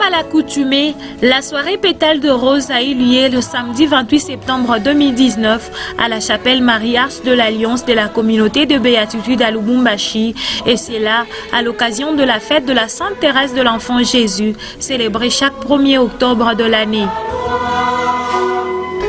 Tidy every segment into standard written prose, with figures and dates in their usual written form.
Comme à l'accoutumée, la soirée pétale de rose a eu lieu le samedi 28 septembre 2019 à la chapelle Marie-Arche de l'Alliance de la communauté de béatitude à Lubumbashi, et c'est là à l'occasion de la fête de la Sainte Thérèse de l'Enfant Jésus, célébrée chaque 1er octobre de l'année.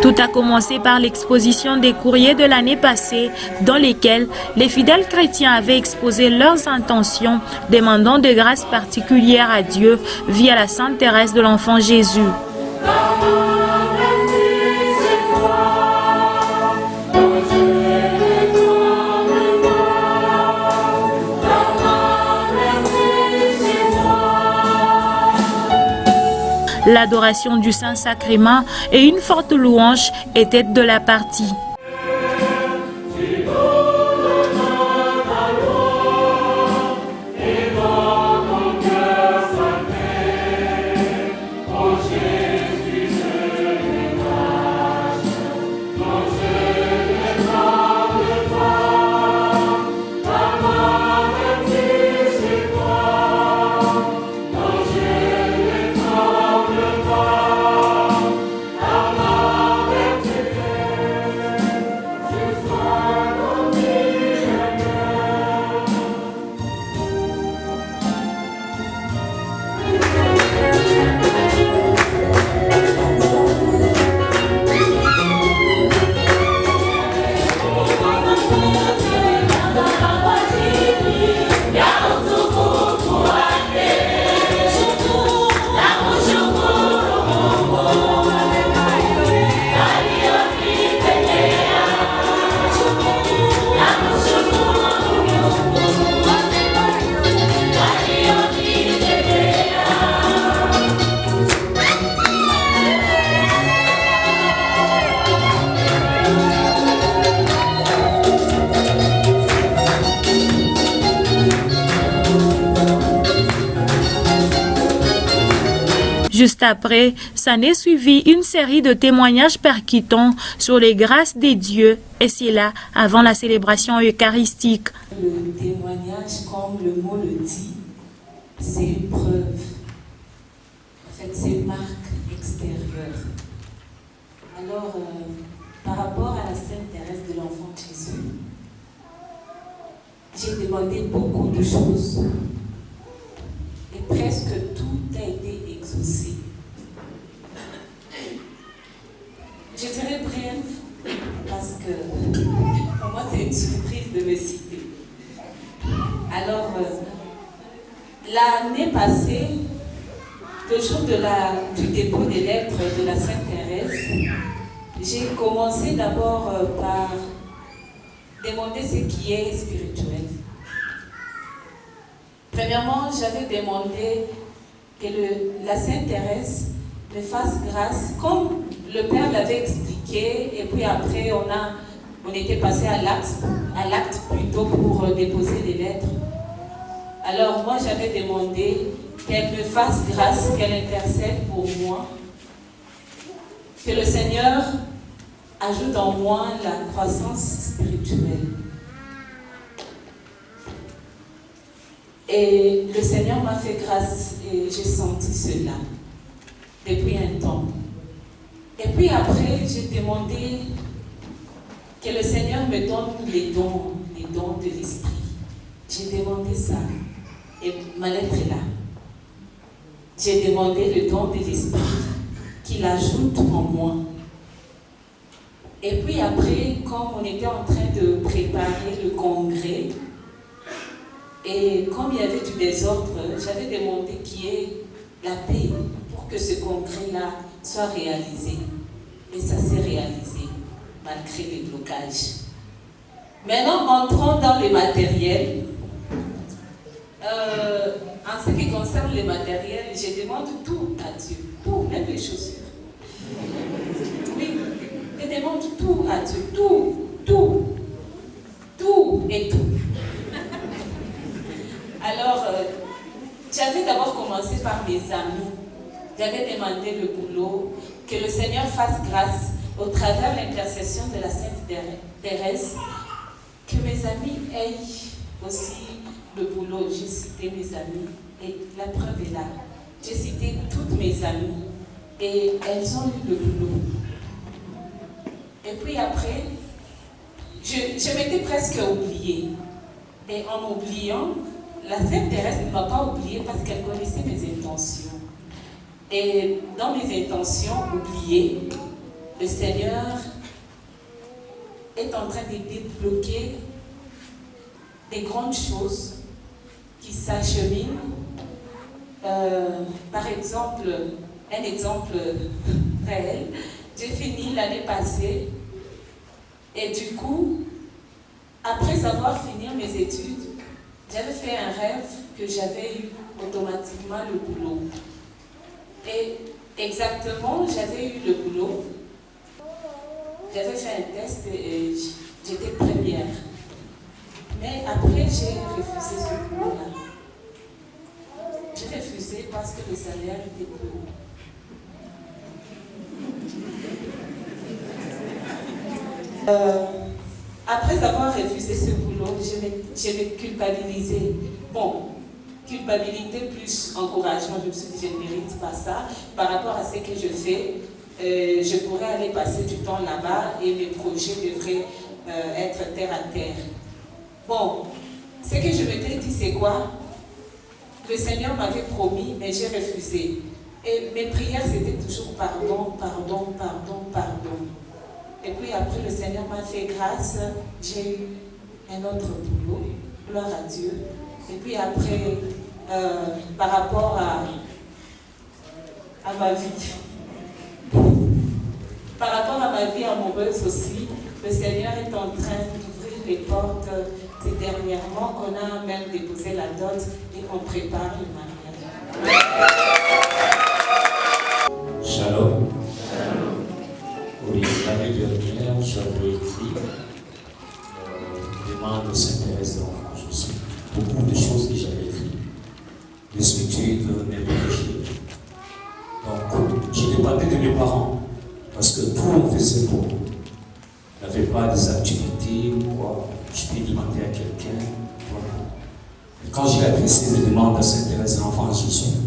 Tout a commencé par l'exposition des courriers de l'année passée dans lesquels les fidèles chrétiens avaient exposé leurs intentions demandant de grâces particulières à Dieu via la Sainte Thérèse de l'Enfant Jésus. L'adoration du Saint-Sacrement et une forte louange étaient de la partie. Juste après, s'en est suivi une série de témoignages percutants sur les grâces des dieux, et c'est là avant la célébration eucharistique. Le témoignage, comme le mot le dit, c'est une preuve. En fait, c'est une marque extérieure. Alors, par rapport à la Sainte Thérèse de l'Enfant Jésus, j'ai demandé beaucoup de choses. Et presque tout a été exaucé. Je serai brève parce que pour moi c'est une surprise de me citer. Alors, l'année passée, le jour du dépôt des lettres de la Sainte Thérèse, j'ai commencé d'abord par demander ce qui est spirituel. Premièrement, j'avais demandé que la Sainte Thérèse me fasse grâce, comme le Père l'avait expliqué, et puis après on était passé à l'acte plutôt pour déposer les lettres. Alors moi j'avais demandé qu'elle me fasse grâce, qu'elle intercède pour moi, que le Seigneur ajoute en moi la croissance spirituelle. Et le Seigneur m'a fait grâce et j'ai senti cela depuis un temps. Et puis après, j'ai demandé que le Seigneur me donne les dons de l'Esprit. J'ai demandé ça et ma lettre est là. J'ai demandé le don de l'Esprit qu'il ajoute en moi. Et puis après, comme on était en train de préparer le congrès, et comme il y avait du désordre, j'avais demandé qu'il y ait la paix pour que ce congrès-là soit réalisé. Et ça s'est réalisé, malgré les blocages. Maintenant, entrons dans les matériels. En ce qui concerne les matériels, je demande tout à Dieu. Tout, même les chaussures. Oui, je demande tout à Dieu. Tout et tout. Alors, j'avais d'abord commencé par mes amis. J'avais demandé le boulot, que le Seigneur fasse grâce au travers de l'intercession de la Sainte Thérèse, que mes amis aient aussi le boulot. J'ai cité mes amis et la preuve est là. j'ai cité toutes mes amies et elles ont eu le boulot. Et puis après, je m'étais presque oubliée. Et en m'oubliant, la Sainte Thérèse ne m'a pas oubliée parce qu'elle connaissait mes intentions. Et dans mes intentions oubliées, le Seigneur est en train de débloquer des grandes choses qui s'acheminent. Par exemple, un exemple réel, j'ai fini l'année passée et du coup, après avoir fini mes études, j'avais fait un rêve que j'avais eu automatiquement le boulot. Et exactement, j'avais eu le boulot. J'avais fait un test et j'étais première. Mais après, j'ai refusé ce boulot-là. J'ai refusé parce que le salaire était peu. Après avoir refusé ce boulot, je m'ai culpabilisé. Bon, culpabilité plus encouragement, je me suis dit, je ne mérite pas ça. Par rapport à ce que je fais, je pourrais aller passer du temps là-bas et mes projets devraient être terre à terre. Bon, ce que je m'étais dit, c'est quoi? Le Seigneur m'avait promis, mais j'ai refusé. Et mes prières, c'était toujours pardon, pardon, pardon, pardon. Et puis après, le Seigneur m'a fait grâce, j'ai eu un autre boulot, gloire à Dieu. Et puis après, par rapport à ma vie, par rapport à ma vie amoureuse aussi, le Seigneur est en train d'ouvrir les portes. C'est dernièrement qu'on a même déposé la dot et qu'on prépare le mariage. Shalom. Oui, l'année dernière, j'avais écrit demande de Sainte-Thérèse de l'Enfant Jésus. Beaucoup de choses que j'avais écrites. Les études, mes projets. Donc, je dépendais de mes parents. Parce que tout on faisait pour moi. Il n'y avait pas des activités ou quoi. Je peux demander à quelqu'un. Voilà. Et quand j'ai adressé les demandes à Sainte-Thérèse de l'Enfant Jésus,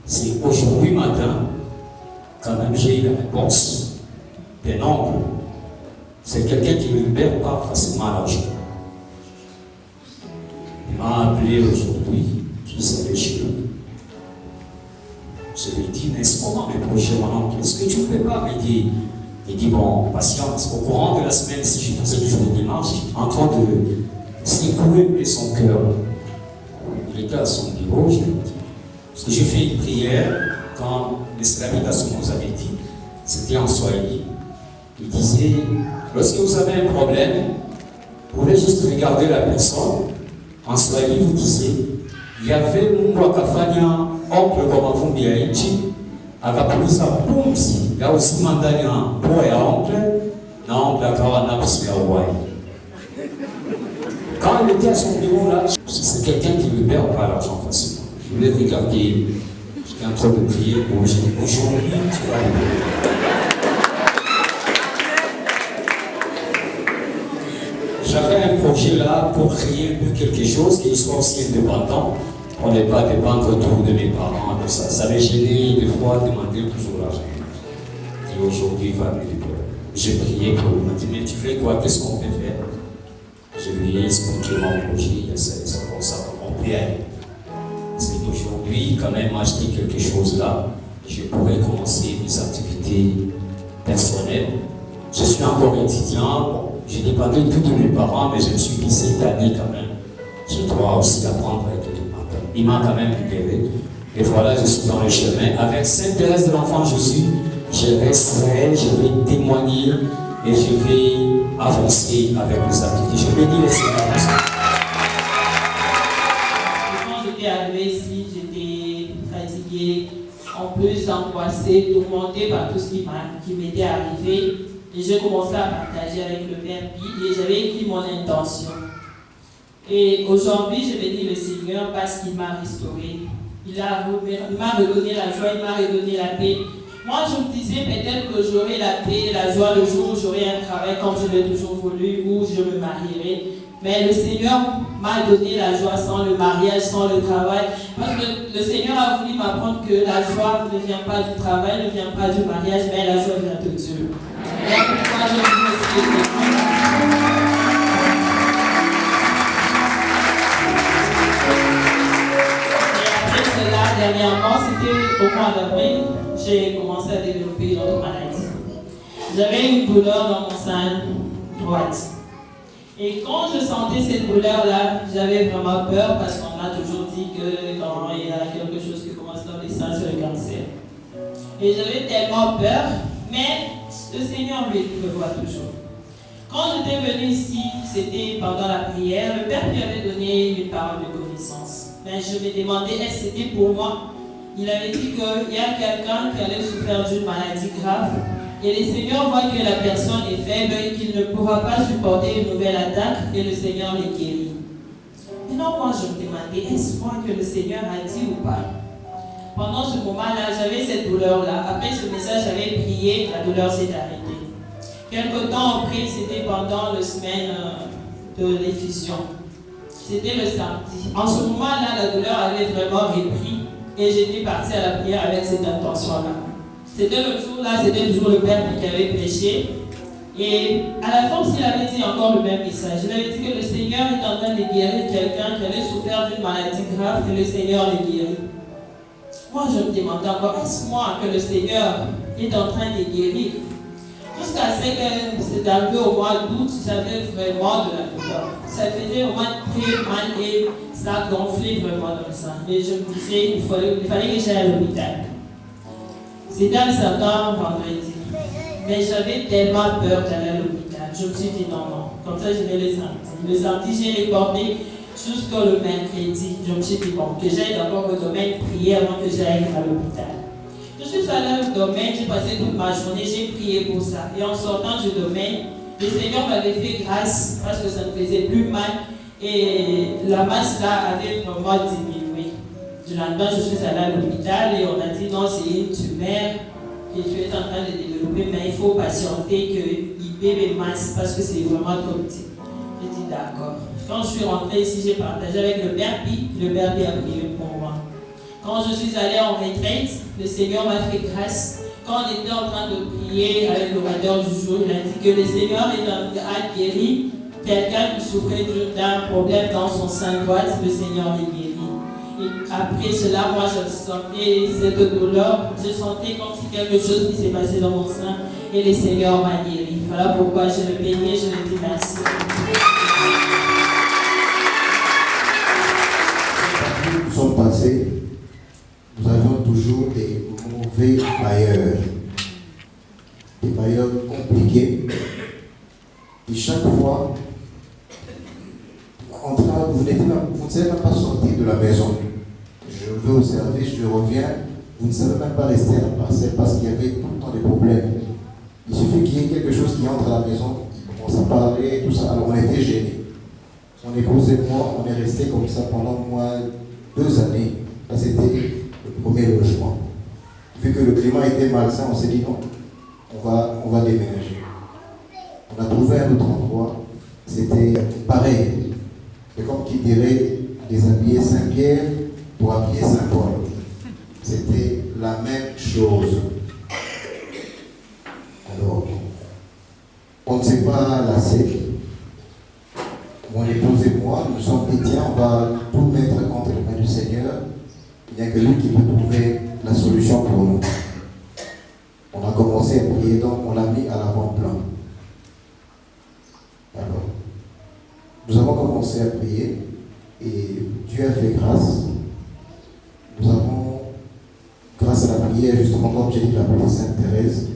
c'est aujourd'hui matin, quand même, j'ai eu la réponse. Des nombres, c'est quelqu'un qui ne perd pas facilement l'argent. Il m'a appelé aujourd'hui, je suis allé chez lui. Je lui ai dit, mais c'est comment mes projets, mon oncle? Est-ce que tu ne peux pas m'aider? Il dit, bon, patience, au courant de la semaine, si je faisais toujours des démarches, en train de secouer son cœur. Il était à son bureau, je lui ai dit. Parce que j'ai fait une prière, quand les Islamiques nous avaient dit, c'était en Swahili. Il disait, lorsque vous avez un problème, vous pouvez juste regarder la personne. En Swahili, vous disiez, il y avait Mungu akafanya oncle kama vumbi ya nchi, akapuliza pumzi ya uzima ndani ya pua ya oncle, na oncle akawa nafsi ya uhai. Quand il était à son bureau là, c'est quelqu'un qui ne perd pas l'argent facilement. Je voulais regarder, j'étais en train de prier pour aujourd'hui, tu vas aller. J'avais un projet là pour créer un peu quelque chose qui soit aussi indépendant. On n'est pas dépendre autour de mes parents, de ça. Ça m'est gêné des fois demander toujours l'argent. Et aujourd'hui, il va me dire, j'ai prié pour lui. Il m'a dit, mais tu fais quoi? Qu'est-ce qu'on peut faire? Je lui ai expliqué mon projet, il y a ça, comme ça, comment on peut aller. C'est qu'aujourd'hui, quand même, acheter quelque chose là, je pourrais commencer mes activités personnelles. Je suis encore étudiant. J'ai dépendé de tous mes parents, mais je me suis dit cette année quand même, je dois aussi apprendre à être dépendant. Il m'a quand même libéré. Et voilà, je suis dans le chemin. Avec Sainte-Thérèse de l'Enfant Jésus, je resterai, je vais témoigner et je vais avancer avec mes activités. Je bénis les Seigneurs. Quand j'étais arrivée ici, j'étais fatiguée, en plus angoissée, tourmentée par tout ce qui m'était arrivé. Et j'ai commencé à partager avec le Père Guy et j'avais écrit mon intention. Et aujourd'hui, je bénis le Seigneur parce qu'il m'a restauré. Il m'a redonné la joie, il m'a redonné la paix. Moi, je me disais peut-être que j'aurai la paix, la joie le jour où j'aurai un travail comme je l'ai toujours voulu, où je me marierai. Mais le Seigneur m'a donné la joie sans le mariage, sans le travail. Parce que le Seigneur a voulu m'apprendre que la joie ne vient pas du travail, ne vient pas du mariage, mais la joie vient de Dieu. Et pourquoi je vous explique. Dernièrement, c'était au mois d'avril, j'ai commencé à développer une autre maladie. J'avais une douleur dans mon sein droite. Et quand je sentais cette douleur-là, j'avais vraiment peur parce qu'on m'a toujours dit que quand il y a quelque chose qui commence dans les seins, c'est le cancer. Et j'avais tellement peur, mais le Seigneur lui prévoit toujours. Quand j'étais venue ici, c'était pendant la prière, le Père lui avait donné une parole de connaissance. Mais je me demandais, est-ce que c'était pour moi? Il avait dit qu'il y a quelqu'un qui allait souffrir d'une maladie grave. Et le Seigneur voit que la personne est faible et qu'il ne pourra pas supporter une nouvelle attaque et le Seigneur les guérit. Maintenant, moi, je me demandais, est-ce moi que le Seigneur a dit ou pas? Pendant ce moment-là, j'avais cette douleur-là. Après ce message, j'avais prié, la douleur s'est arrêtée. Quelque temps après, c'était pendant la semaine de l'effusion. C'était le samedi. En ce moment-là, la douleur avait vraiment repris et j'étais partie à la prière avec cette intention-là. C'était le jour-là, c'était toujours le Père qui avait prêché. Et à la fin, il avait dit encore le même message. Il avait dit que le Seigneur est en train de guérir quelqu'un qui allait souffrir d'une maladie grave et le Seigneur le guérit. Moi, je me demandais encore, est-ce moi que le Seigneur est en train de guérir? Jusqu'à ce que c'est arrivé au mois d'août, j'avais vraiment de la douleur. Ça faisait au moins très mal et ça gonflait vraiment dans le sang. Et je me disais, il fallait que j'aille à l'hôpital. C'était un certain vendredi. Mais j'avais tellement peur d'aller à l'hôpital. Je me suis dit non. Comme ça, je vais le samedi. Le samedi, j'ai reporté jusqu'au mercredi. Je me suis dit bon, que j'aille d'abord au domaine prier avant que j'aille à l'hôpital. Je suis allée au domaine, j'ai passé toute ma journée, j'ai prié pour ça. Et en sortant du domaine, le Seigneur m'avait fait grâce parce que ça ne faisait plus mal et la masse là avait vraiment diminué. Du lendemain, je suis allée à l'hôpital et on a dit non, c'est une tumeur que tu es en train de développer, mais il faut patienter qu'il bébé masse parce que c'est vraiment trop petit. J'ai dit d'accord. Quand je suis rentrée ici, j'ai partagé avec le Père Pi, le Père Pi a prié pour moi. Quand je suis allée en retraite, le Seigneur m'a fait grâce. Quand on était en train de prier avec l'orateur du jour, il a dit que le Seigneur a guéri quelqu'un qui souffrait d'un problème dans son sein droit, le Seigneur l'a guéri. Et après cela, moi, je sentais cette douleur, je sentais comme si quelque chose qui s'est passé dans mon sein et le Seigneur m'a guéri. Voilà pourquoi je le bénis, je le dis merci. Nous sommes passés. Nous avions toujours des mauvais bailleurs, des bailleurs compliqués. Et chaque fois, vous ne savez même pas sortir de la maison. Je vais au service, je reviens, vous ne savez même pas rester à la parcelle parce qu'il y avait tout le temps des problèmes. Il suffit qu'il y ait quelque chose qui entre à la maison, il commence à parler, tout ça. Alors on était gênés. Mon épouse et moi, on est restés comme ça pendant au moins 2 années. Là, c'était le premier logement. Vu que le climat était malsain, on s'est dit non, on va déménager. On a trouvé un autre endroit, c'était pareil. C'est comme qui dirait déshabiller Saint-Pierre pour habiller Saint-Paul. C'était la même chose. Alors, on ne s'est pas lassé. Mon épouse et moi, nous sommes dit, tiens, on va tout mettre entre les mains du Seigneur. Il n'y a que lui qui peut trouver la solution pour nous. On a commencé à prier, donc on l'a mis à l'avant-plan. Alors, nous avons commencé à prier et Dieu a fait grâce. Nous avons, grâce à la prière, justement, comme j'ai dit, la prière Sainte-Thérèse,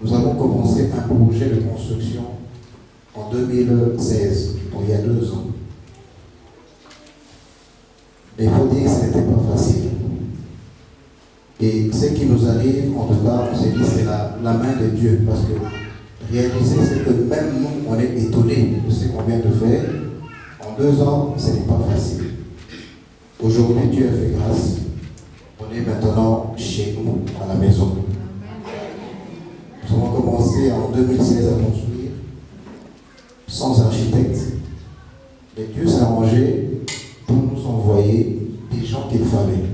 nous avons commencé un projet de construction en 2016, il y a 2 ans. Mais il faut dire que ce n'était pas facile. Et ce qui nous arrive, en tout cas, on s'est dit c'est la main de Dieu. Parce que réaliser, c'est que même nous, on est étonnés de ce qu'on vient de faire. En 2 ans, ce n'est pas facile. Aujourd'hui, Dieu a fait grâce. On est maintenant chez nous, à la maison. Nous avons commencé en 2016 à construire, sans architecte. Dieu s'arrangeait pour nous envoyer des gens qu'il fallait.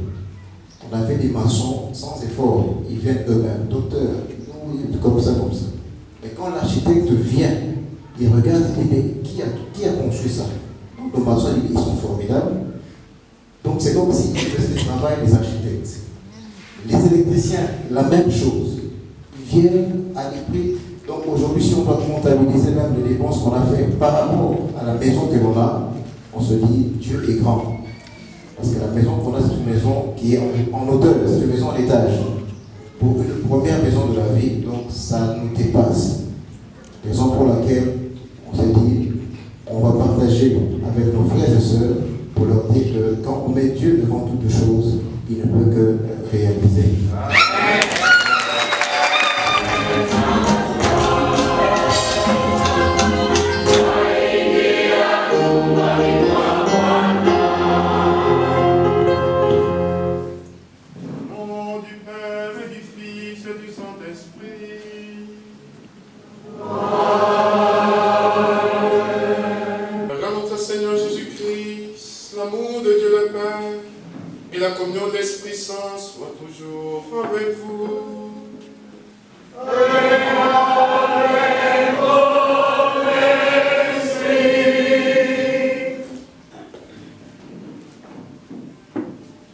On avait des maçons sans effort, ils viennent eux-mêmes, docteurs, comme ça. Mais quand l'architecte vient, il regarde et dit, mais qui a construit ça? Donc, nos maçons, ils sont formidables. Donc c'est comme s'ils faisaient le travail des architectes. Les électriciens, la même chose. Ils viennent à des prix. Donc aujourd'hui, si on doit comptabiliser même les dépenses qu'on a fait par rapport à la maison que l'on a, on se dit, Dieu est grand. Parce que la maison qu'on a, c'est une maison qui est en hauteur, c'est une maison à l'étage. Pour une première maison de la vie, donc ça nous dépasse. Raison pour laquelle on s'est dit, on va partager avec nos frères et sœurs pour leur dire que quand on met Dieu devant toutes choses, il ne peut que réaliser. Et la communion de l'Esprit Saint soit toujours avec vous.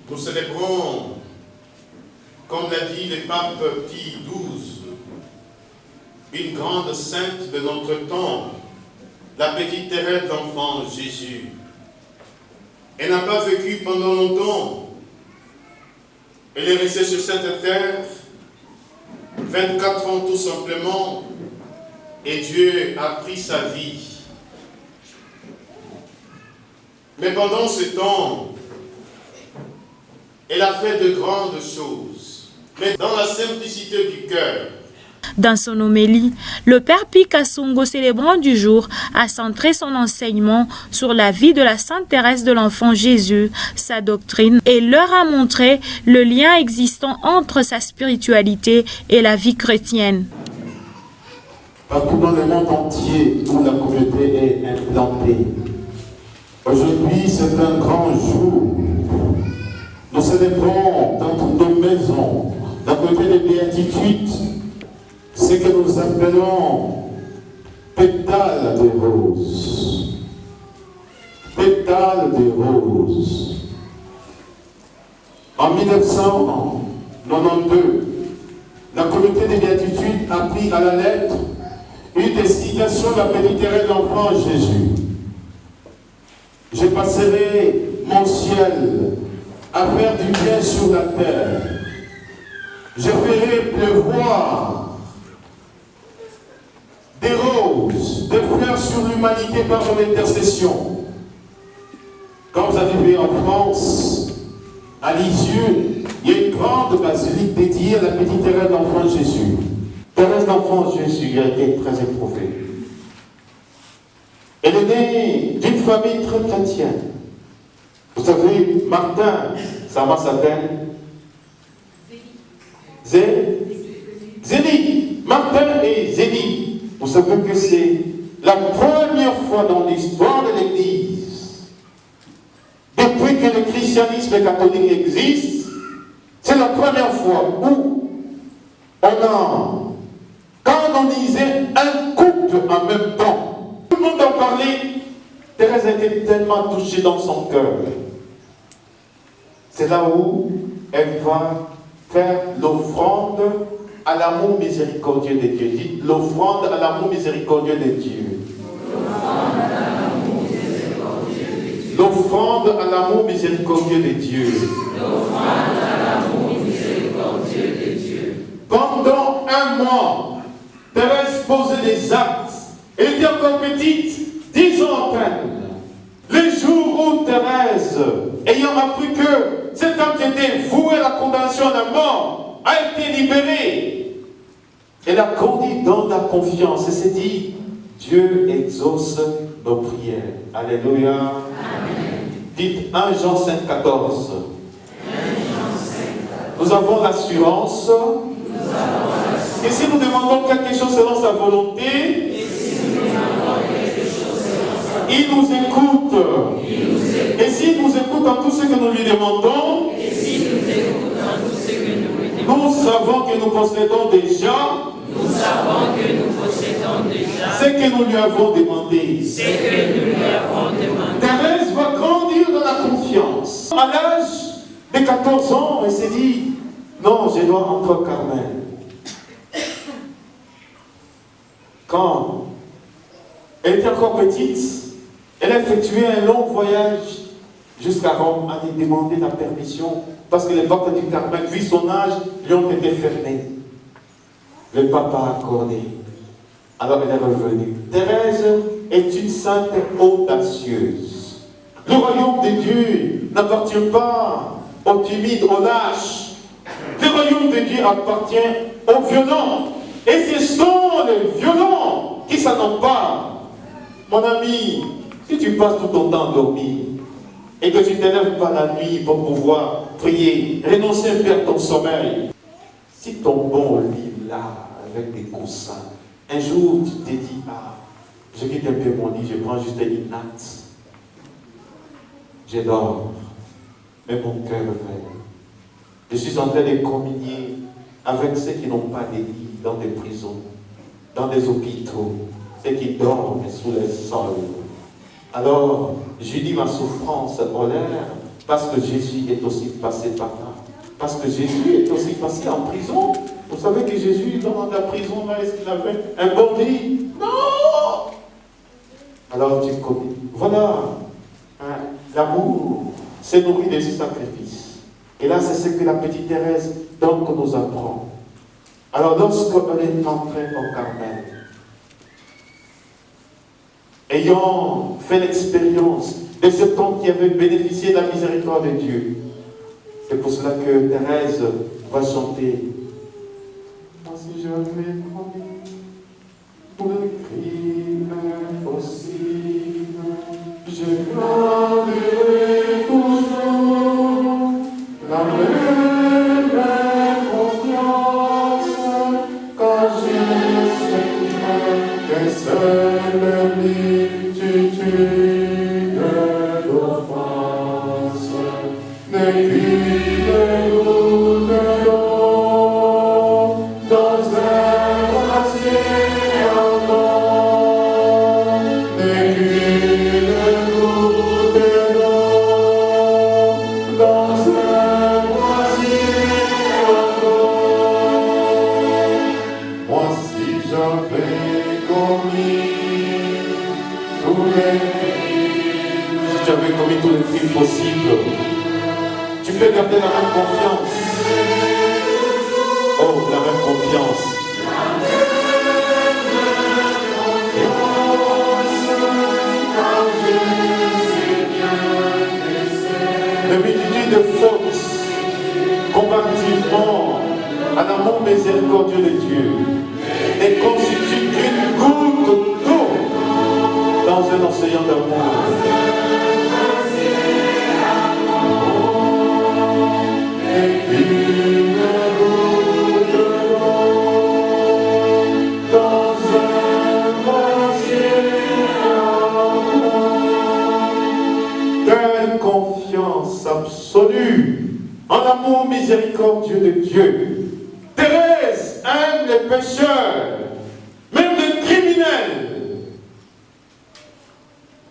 Nous célébrons, comme l'a dit le pape Pie XII, une grande sainte de notre temps, la petite Thérèse d'enfant Jésus. Elle n'a pas vécu pendant longtemps. Elle est restée sur cette terre 24 ans tout simplement, et Dieu a pris sa vie. Mais pendant ce temps, elle a fait de grandes choses, mais dans la simplicité du cœur. Dans son homélie, le père Pikasongo, célébrant du jour, a centré son enseignement sur la vie de la Sainte Thérèse de l'Enfant Jésus, sa doctrine, et leur a montré le lien existant entre sa spiritualité et la vie chrétienne. Partout dans le monde entier où la communauté est implantée, aujourd'hui c'est un grand jour. Nous célébrons dans toutes nos maisons, la communauté des béatitudes, ce que nous appelons pétales de rose. Pétales de rose. En 1992, la communauté des béatitudes a pris à la lettre une destination de la petite Thérèse de l'Enfant Jésus. Je passerai mon ciel à faire du bien sur la terre. Je ferai pleuvoir des roses, des fleurs sur l'humanité par mon intercession. Quand vous arrivez en France, à Lisieux, il y a une grande basilique dédiée à la petite Thérèse d'Enfant Jésus. Thérèse d'Enfant Jésus a été très éprouvée. Elle est née d'une famille très chrétienne. Vous savez, Martin, sa maman s'appelle Zélie. Martin et Zélie. Vous savez que c'est la première fois dans l'histoire de l'Église, depuis que le christianisme catholique existe, c'est la première fois où on a canonisé un couple en même temps. Tout le monde en parlait. Thérèse était tellement touchée dans son cœur. C'est là où elle va faire l'offrande à l'amour miséricordieux de Dieu. Dites l'offrande à l'amour miséricordieux de Dieu. L'offrande à l'amour miséricordieux de Dieu. Pendant un mois, Thérèse posait des actes. Elle était encore petite, 10 ans à peine. Le jour où Thérèse, ayant appris que cet homme qui était voué à la condamnation à la mort, a été libérée, elle a grandi dans la confiance et s'est dit, Dieu exauce nos prières. Alléluia. Amen. Dites 1 Jean 5, 14. Nous avons l'assurance. Et si nous demandons quelque chose selon sa volonté, il nous écoute. Et s'il nous écoute en tout ce que nous lui demandons, nous savons que nous possédons déjà ce que nous lui avons demandé. Thérèse va grandir dans la confiance. À l'âge de 14 ans, elle s'est dit, non, je dois entrer au Carmel. Quand elle était encore petite, elle a effectué un long voyage jusqu'à Rome, à lui demander la permission, parce que les portes du Carmel, vu son âge, lui ont été fermées. Le papa a accordé. Alors elle est revenue. Thérèse est une sainte audacieuse. Le royaume de Dieu n'appartient pas aux timides, aux lâches. Le royaume de Dieu appartient aux violents. Et ce sont les violents qui s'en emparent. Mon ami, si tu passes tout ton temps endormi et que tu ne te lèves pas la nuit pour pouvoir prier, renoncer un peu à ton sommeil, si ton bon lit là, avec des coussins, un jour tu t'es dit, ah, je quitte un peu mon lit, je prends juste une natte, je dors, mais mon cœur veille. Je suis en train de communier avec ceux qui n'ont pas de lit dans des prisons, dans des hôpitaux, ceux qui dorment sous les sols. Alors, je dis ma souffrance en l'air parce que Jésus est aussi passé par là. Parce que Jésus est aussi passé en prison. Vous savez que Jésus, dans la prison, là, est-ce qu'il avait un bon lit? Non! Alors tu communies. Voilà. Hein, l'amour s'est nourri de ce sacrifice. Et là, c'est ce que la petite Thérèse donc nous apprend. Alors, lorsqu'elle est entrée au Carmel, ayant fait l'expérience de cet homme qui avait bénéficié de la miséricorde de Dieu, c'est pour cela que Thérèse va chanter. Moi, si j'avais promis pour le crime impossible, je garderai toujours la même confiance, car je sais que c'est le multitude d'offenses, mais qui dégoûteront dans un brasier ardent, mais qui dégoûteront dans un brasier ardent. Moi, si j'avais commis tous les crimes, si j'avais commis tous les crimes possibles, tu peux garder la même confiance. Oh, la même confiance. Le multitude de fautes comparativement à l'amour miséricordieux de Dieu ne constitue qu'une goutte d'eau dans un océan d'amour. Quelle confiance absolue en l'amour miséricordieux de Dieu. Thérèse aime les pécheurs, même les criminels.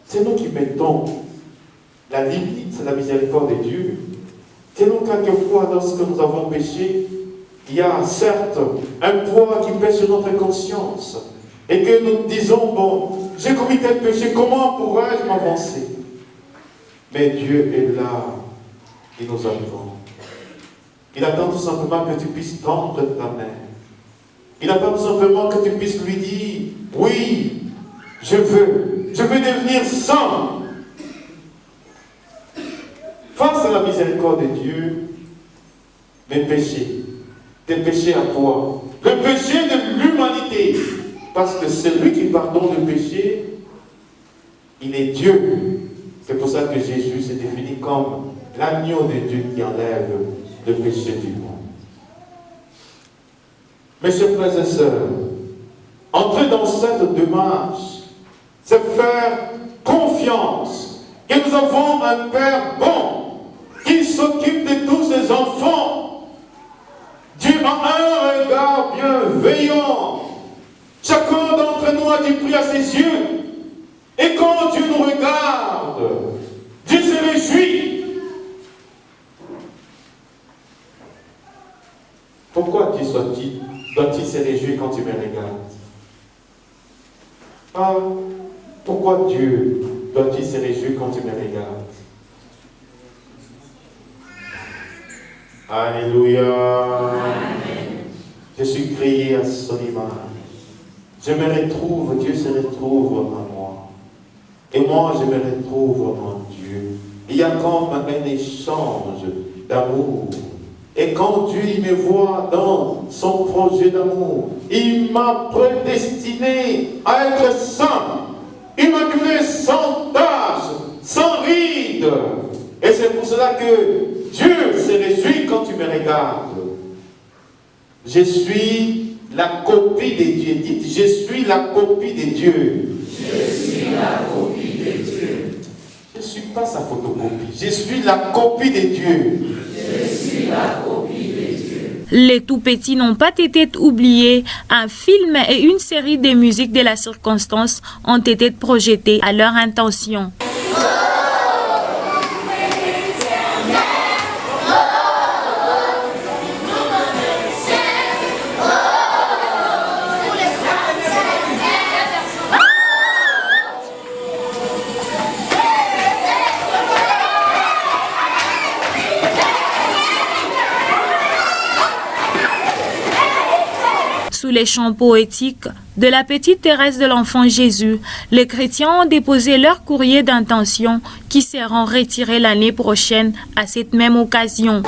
C'est nous qui mettons la limite à la miséricorde de Dieu. C'est nous, quelquefois, lorsque nous avons péché, il y a certes un poids qui pèse sur notre conscience. Et que nous disons, bon, j'ai commis tel péché, comment pourrais-je m'avancer? Mais Dieu est là, il nous attend. Il attend tout simplement que tu puisses tendre ta main. Il attend tout simplement que tu puisses lui dire, oui, je veux devenir saint. Face à la miséricorde de Dieu, mes péchés, tes péchés à toi, le péché de l'humanité, parce que celui qui pardonne le péché, il est Dieu. C'est pour ça que Jésus s'est défini comme l'agneau de Dieu qui enlève le péché du monde. Mes chers frères et sœurs, entrer dans cette démarche, c'est faire confiance que nous avons un Père bon qui s'occupe de tous ses enfants. Dieu a un regard bienveillant. Chacun d'entre nous a du prix à ses yeux. Et quand Dieu nous regarde, Dieu se réjouit. Pourquoi Dieu doit-il se réjouir quand tu me regardes? Ah, pourquoi Dieu doit-il se réjouir quand tu me regardes? Alléluia. Amen. Je suis créé à son image. Je me retrouve, Dieu se retrouve en moi. Et moi, je me retrouve en Dieu. Il y a comme un échange d'amour. Et quand Dieu il me voit dans son projet d'amour, il m'a prédestiné à être saint, immaculé, sans tache, sans ride. Et c'est pour cela que Dieu se réjouit quand tu me regardes. Je suis la copie de Dieu. Dites, je suis la copie de Dieu. Je suis la copie de Dieu. Je ne suis pas sa photocopie. Je suis la copie de Dieu. Je suis la copie de Dieu. Les tout-petits n'ont pas été oubliés. Un film et une série de musiques de la circonstance ont été projetés à leur intention. Sous les chants poétiques de la petite Thérèse de l'Enfant Jésus, les chrétiens ont déposé leur courrier d'intention qui seront retirés l'année prochaine à cette même occasion.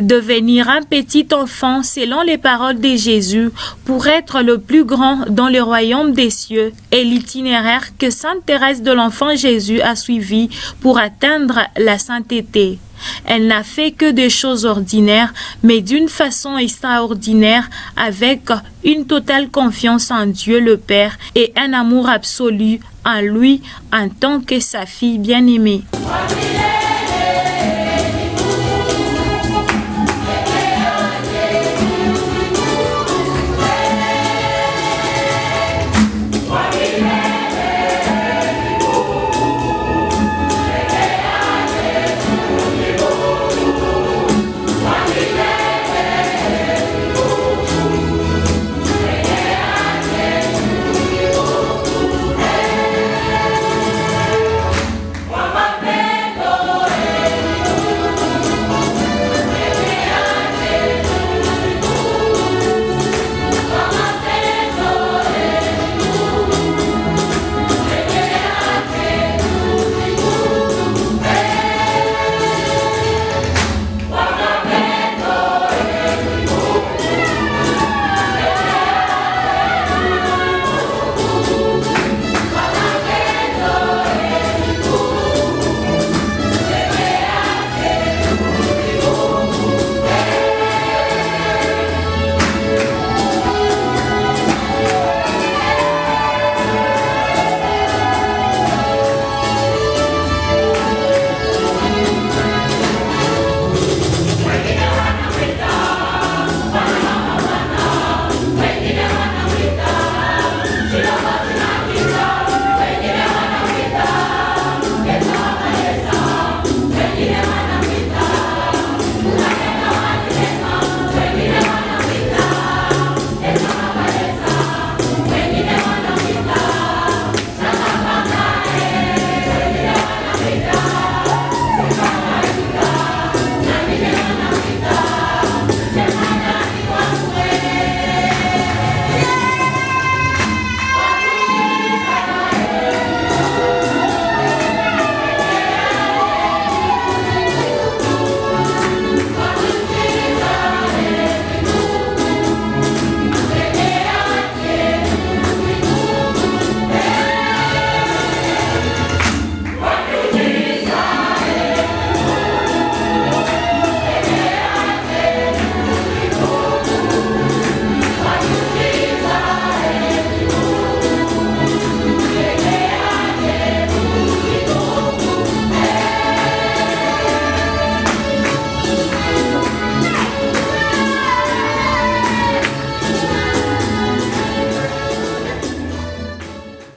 Devenir un petit enfant selon les paroles de Jésus pour être le plus grand dans le royaume des cieux est l'itinéraire que Sainte Thérèse de l'Enfant Jésus a suivi pour atteindre la sainteté. Elle n'a fait que des choses ordinaires, mais d'une façon extraordinaire, avec une totale confiance en Dieu le Père et un amour absolu en lui en tant que sa fille bien-aimée.